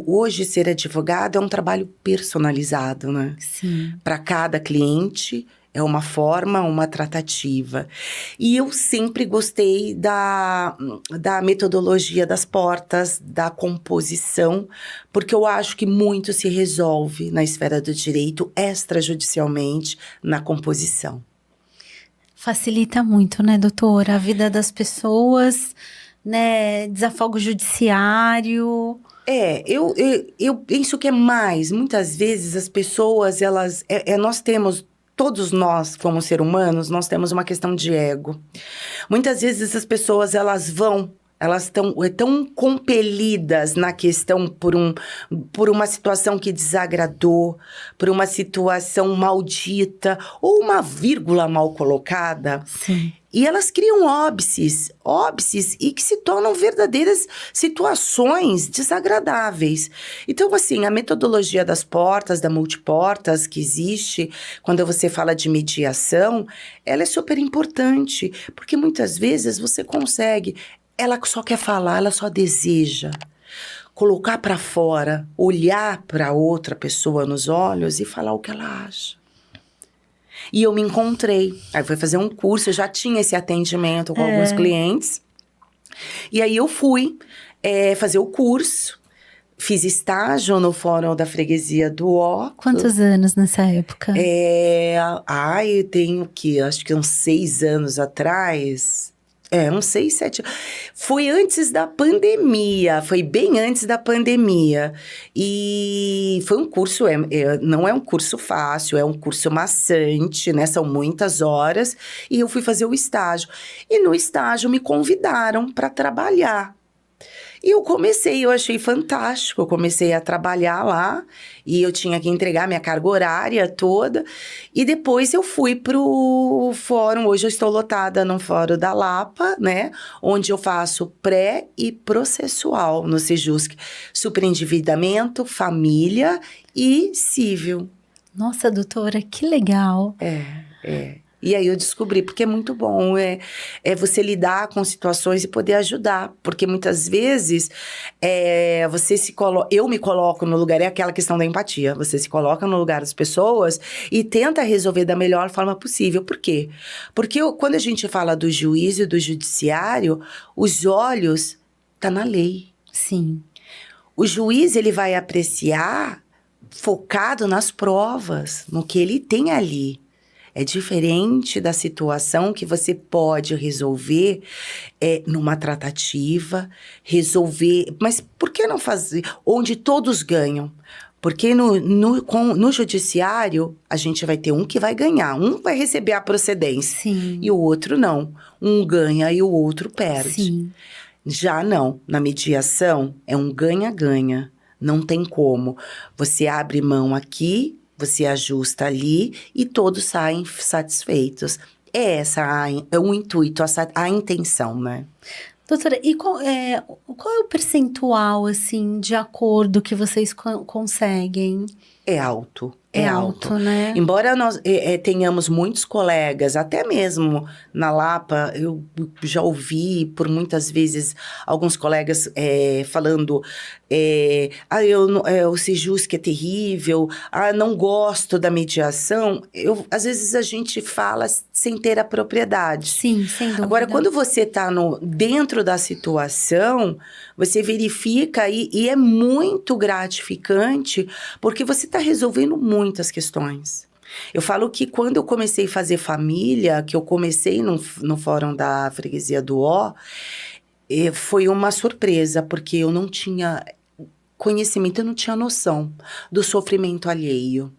hoje ser advogado é um trabalho personalizado, né? Sim. Para cada cliente é uma forma, uma tratativa. E eu sempre gostei da metodologia das portas, da composição, porque eu acho que muito se resolve na esfera do direito, extrajudicialmente, na composição. Facilita muito, né, doutora? A vida das pessoas, né? Desafogo judiciário. Eu penso que é mais. Muitas vezes as pessoas, nós temos, todos nós, como seres humanos, nós temos uma questão de ego. Muitas vezes as pessoas, elas estão tão compelidas na questão por uma situação que desagradou, por uma situação maldita, ou uma vírgula mal colocada. Sim. E elas criam óbices e que se tornam verdadeiras situações desagradáveis. Então, assim, a metodologia das portas, da multiportas que existe, quando você fala de mediação, ela é super importante, porque muitas vezes você consegue, ela só quer falar, ela só deseja colocar para fora, olhar para outra pessoa nos olhos e falar o que ela acha. E eu me encontrei. Aí fui fazer um curso, eu já tinha esse atendimento com alguns clientes. E aí eu fui fazer o curso. Fiz estágio no Fórum da Freguesia do Ó. Quantos anos nessa época? Eu tenho acho que uns 6 anos atrás. Uns 6, 7... Foi antes da pandemia, foi bem antes da pandemia. E foi um curso, não é um curso fácil, é um curso maçante, né? São muitas horas. E eu fui fazer o estágio. E no estágio me convidaram para trabalhar. E eu achei fantástico, eu comecei a trabalhar lá e eu tinha que entregar minha carga horária toda. E depois eu fui pro fórum, hoje eu estou lotada no Fórum da Lapa, né? Onde eu faço pré e processual no Sejusc. Superendividamento, família e civil. Nossa, doutora, que legal. E aí eu descobri, porque é muito bom, você lidar com situações e poder ajudar. Porque muitas vezes, eu me coloco no lugar, é aquela questão da empatia. Você se coloca no lugar das pessoas e tenta resolver da melhor forma possível. Por quê? Porque quando a gente fala do juízo e do judiciário, os olhos tá na lei. Sim. O juiz, ele vai apreciar focado nas provas, no que ele tem ali. É diferente da situação que você pode resolver numa tratativa, mas por que não fazer onde todos ganham? Porque no judiciário, a gente vai ter um que vai ganhar, um vai receber a procedência. Sim. E o outro não. Um ganha e o outro perde. Sim. Já não, na mediação é um ganha-ganha, não tem como. Você abre mão aqui, você ajusta ali e todos saem satisfeitos. É o intuito, a intenção, né? Doutora, e qual é o percentual, assim, de acordo que vocês conseguem? É alto. É alto, né? Embora nós tenhamos muitos colegas, até mesmo na Lapa, eu já ouvi por muitas vezes alguns colegas falando o Sejusc é terrível, não gosto da mediação. Às vezes a gente fala sem ter a propriedade. Sim, sem dúvida. Agora, quando você está dentro da situação, você verifica e é muito gratificante, porque você está resolvendo muitas questões. Eu falo que quando eu comecei a fazer família, que eu comecei no Fórum da Freguesia do Ó, foi uma surpresa, porque eu não tinha conhecimento, eu não tinha noção do sofrimento alheio.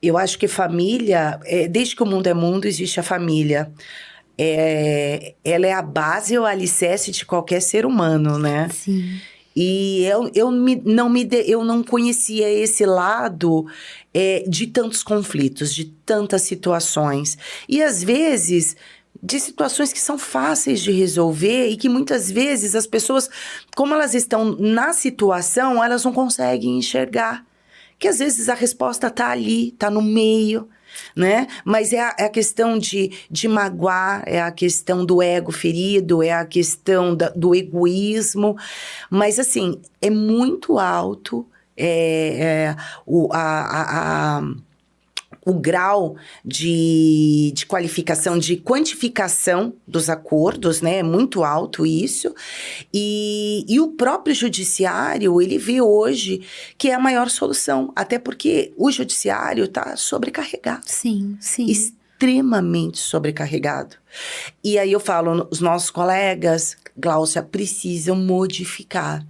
Eu acho que família, desde que o mundo é mundo, existe a família. Ela é a base, o alicerce de qualquer ser humano, né? Sim. E eu não conhecia esse lado de tantos conflitos, de tantas situações. E às vezes, de situações que são fáceis de resolver e que muitas vezes as pessoas, como elas estão na situação, elas não conseguem enxergar. Que às vezes a resposta tá ali, tá no meio. né? Mas é a questão de magoar, é a questão do ego ferido, é a questão do egoísmo. Mas, assim, é muito alto o grau de qualificação, de quantificação dos acordos, né? É muito alto isso. E o próprio judiciário, ele vê hoje que é a maior solução. Até porque o judiciário está sobrecarregado. Sim, sim. Extremamente sobrecarregado. E aí eu falo, os nossos colegas, Gláucia, precisam modificar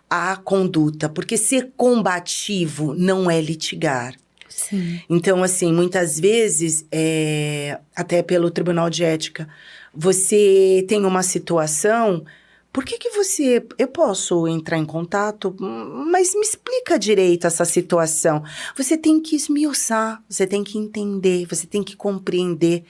a conduta. Porque ser combativo não é litigar. Sim. Então, assim, muitas vezes, até pelo Tribunal de Ética, você tem uma situação, por que você... Eu posso entrar em contato, mas me explica direito essa situação. Você tem que esmiuçar, você tem que entender, você tem que compreender.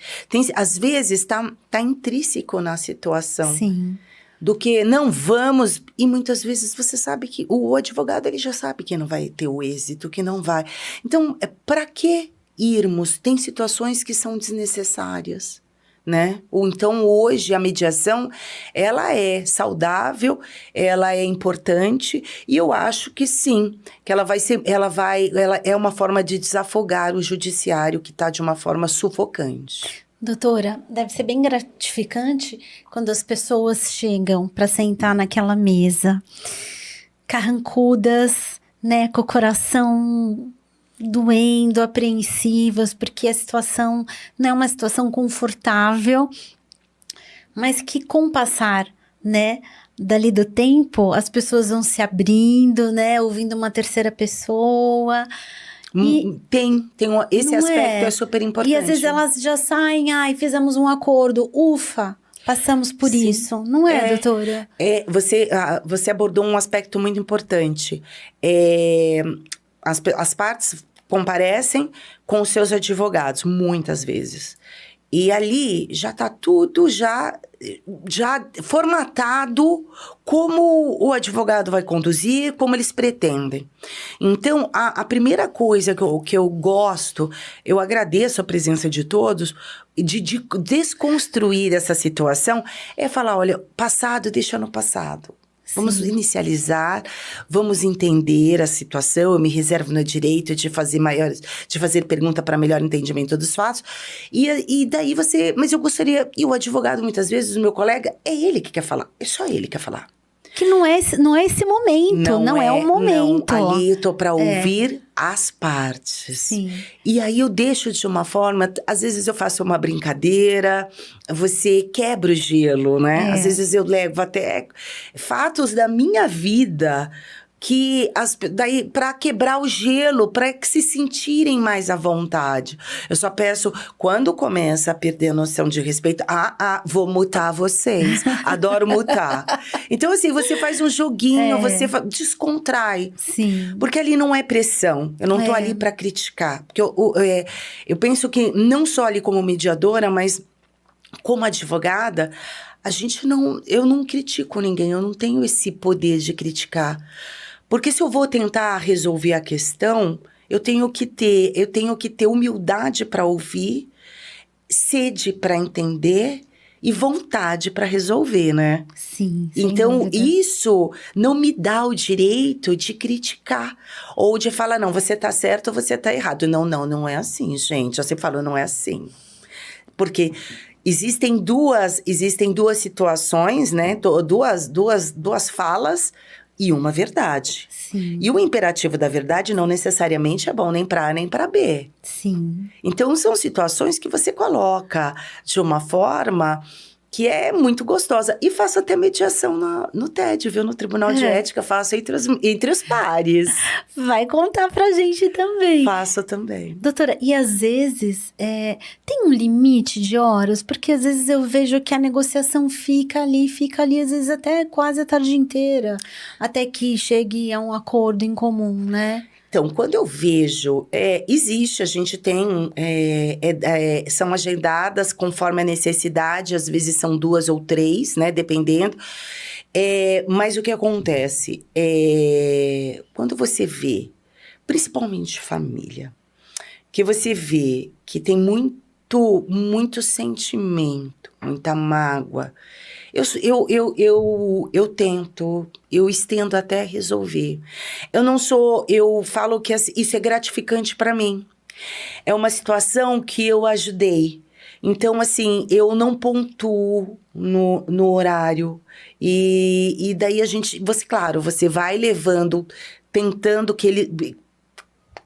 Às vezes, tá intrínseco na situação. Sim. Do que não vamos, e muitas vezes você sabe que o advogado ele já sabe que não vai ter o êxito, que não vai. Então, para que irmos? Tem situações que são desnecessárias, né? Ou então hoje a mediação, ela é saudável, ela é importante e eu acho que sim, que ela é uma forma de desafogar o judiciário que está de uma forma sufocante. Doutora, deve ser bem gratificante quando as pessoas chegam para sentar naquela mesa, carrancudas, né, com o coração doendo, apreensivas, porque a situação não é uma situação confortável, mas que com o passar, né, dali do tempo, as pessoas vão se abrindo, né, ouvindo uma terceira pessoa. Esse aspecto é super importante. E às vezes elas já saem, fizemos um acordo, ufa, passamos por Sim. isso. Não é, doutora? Você abordou um aspecto muito importante. As partes comparecem com os seus advogados, muitas vezes. E ali já está tudo já formatado como o advogado vai conduzir, como eles pretendem. Então, a primeira coisa que eu gosto, eu agradeço a presença de todos, de desconstruir essa situação, é falar, olha, passado deixa no passado. Vamos inicializar, vamos entender a situação. Eu me reservo no direito de fazer pergunta para melhor entendimento dos fatos. E daí mas eu gostaria, e o advogado muitas vezes, o meu colega, é ele que quer falar, é só ele que quer falar. Que não é esse momento, não é o momento. Não, ali eu tô para ouvir as partes. Sim. E aí eu deixo de uma forma, às vezes eu faço uma brincadeira, você quebra o gelo, né? Às vezes eu levo até fatos da minha vida que daí para quebrar o gelo, para que se sentirem mais à vontade. Eu só peço, quando começa a perder a noção de respeito, vou mutar vocês. Adoro mutar. Então, assim, você faz um joguinho, você descontrai. Sim. Porque ali não é pressão. Eu não tô ali para criticar. Porque eu penso que não só ali como mediadora, mas como advogada, eu não critico ninguém, eu não tenho esse poder de criticar. Porque se eu vou tentar resolver a questão, eu tenho que ter humildade para ouvir, sede para entender e vontade para resolver, né? Sim. Então, isso não me dá o direito de criticar ou de falar, não, você tá certo ou você tá errado. Não é assim, gente. Eu sempre falo, não é assim. Porque existem duas situações, né? Duas falas e uma verdade. Sim. E o imperativo da verdade não necessariamente é bom nem para A nem para B. Sim. Então, são situações que você coloca de uma forma que é muito gostosa. E faço até mediação no TED, viu? No Tribunal de Ética, faço entre os pares. Vai contar pra gente também. Faço também. Doutora, e às vezes tem um limite de horas? Porque às vezes eu vejo que a negociação fica ali, às vezes até quase a tarde inteira, até que chegue a um acordo em comum, né? Então, quando eu vejo, existe, a gente tem, são agendadas conforme a necessidade, às vezes são 2 ou 3, né, dependendo. Mas o que acontece? Quando você vê, principalmente família, que você vê que tem muito sentimento, muita mágoa, eu tento, eu estendo até resolver. Eu falo que isso é gratificante para mim. É uma situação que eu ajudei. Então, assim, eu não pontuo no horário. E daí claro, você vai levando, tentando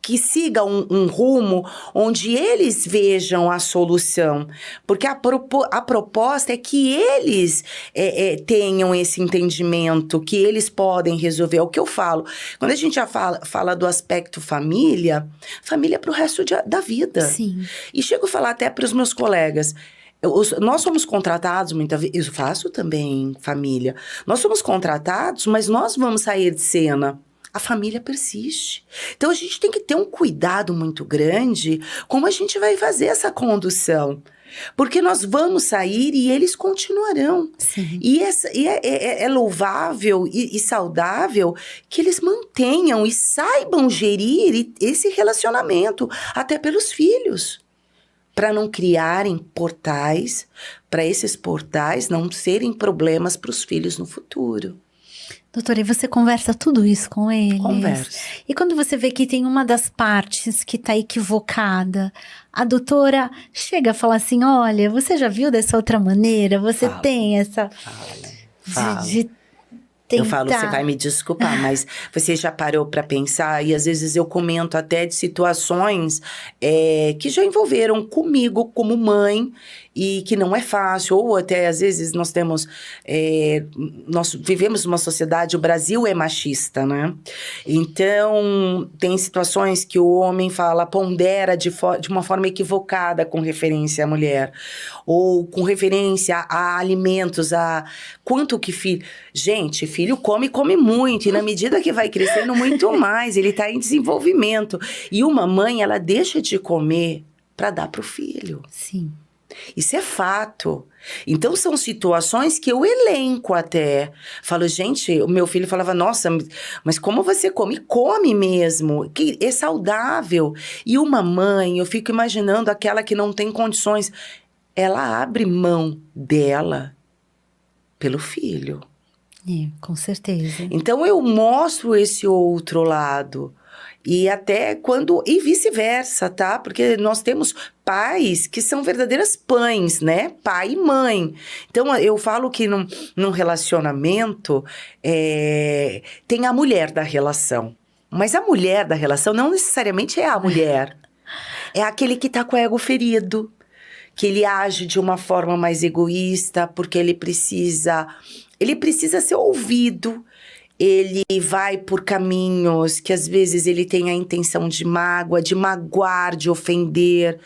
que siga um rumo onde eles vejam a solução. Porque a proposta é que eles tenham esse entendimento, que eles podem resolver. É o que eu falo. Quando a gente já fala do aspecto família é pro resto da vida. Sim. E chego a falar até para os meus colegas. Nós somos contratados, muitas vezes, eu faço também família. Nós somos contratados, mas nós vamos sair de cena. A família persiste. Então, a gente tem que ter um cuidado muito grande como a gente vai fazer essa condução. Porque nós vamos sair e eles continuarão. Sim. E é louvável e saudável que eles mantenham e saibam gerir esse relacionamento, até pelos filhos. Para não criarem portais, para esses portais não serem problemas para os filhos no futuro. Doutora, e você conversa tudo isso com eles? Converso. E quando você vê que tem uma das partes que está equivocada, a doutora chega a falar assim, olha, você já viu dessa outra maneira? Você tem essa... Fala. De tentar... Eu falo, você vai me desculpar, mas você já parou para pensar? E às vezes eu comento até de situações que já envolveram comigo como mãe e que não é fácil. Ou até às vezes nós vivemos numa sociedade, o Brasil é machista, né? Então tem situações que o homem pondera de uma forma equivocada com referência à mulher. Ou com referência a alimentos, a quanto que filho... Gente, filho come muito. E na medida que vai crescendo, muito mais. Ele está em desenvolvimento. E uma mãe, ela deixa de comer para dar pro filho. Sim. Isso é fato. Então, são situações que eu elenco até. Falo, gente, o meu filho falava, nossa, mas como você come? Come mesmo, que é saudável. E uma mãe, eu fico imaginando aquela que não tem condições, ela abre mão dela pelo filho. Com certeza. Então, eu mostro esse outro lado. E até e vice-versa, tá? Porque nós temos pais que são verdadeiras pães, né? Pai e mãe. Então, eu falo que num relacionamento tem a mulher da relação. Mas a mulher da relação não necessariamente é a mulher. É aquele que tá com o ego ferido. Que ele age de uma forma mais egoísta, porque ele precisa ser ouvido. Ele vai por caminhos que às vezes ele tem a intenção de mágoa, de magoar, de ofender,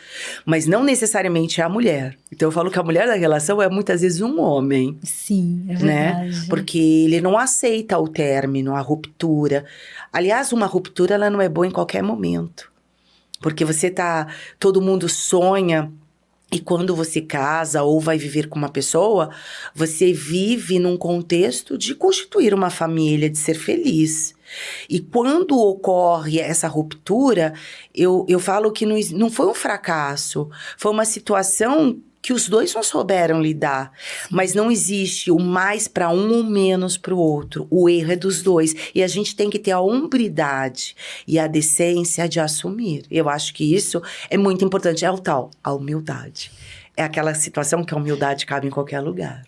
mas não necessariamente é a mulher. Então eu falo que a mulher da relação é muitas vezes um homem. Sim, é né? verdade. Porque ele não aceita o término, a ruptura. Aliás, uma ruptura ela não é boa em qualquer momento. Porque todo mundo sonha. E quando você casa ou vai viver com uma pessoa, você vive num contexto de constituir uma família, de ser feliz. E quando ocorre essa ruptura, eu falo que não foi um fracasso, foi uma situação que os dois não souberam lidar. Mas não existe o mais para um ou menos para o outro. O erro é dos dois. E a gente tem que ter a hombridade e a decência de assumir. Eu acho que isso é muito importante. É a humildade. É aquela situação que a humildade cabe em qualquer lugar.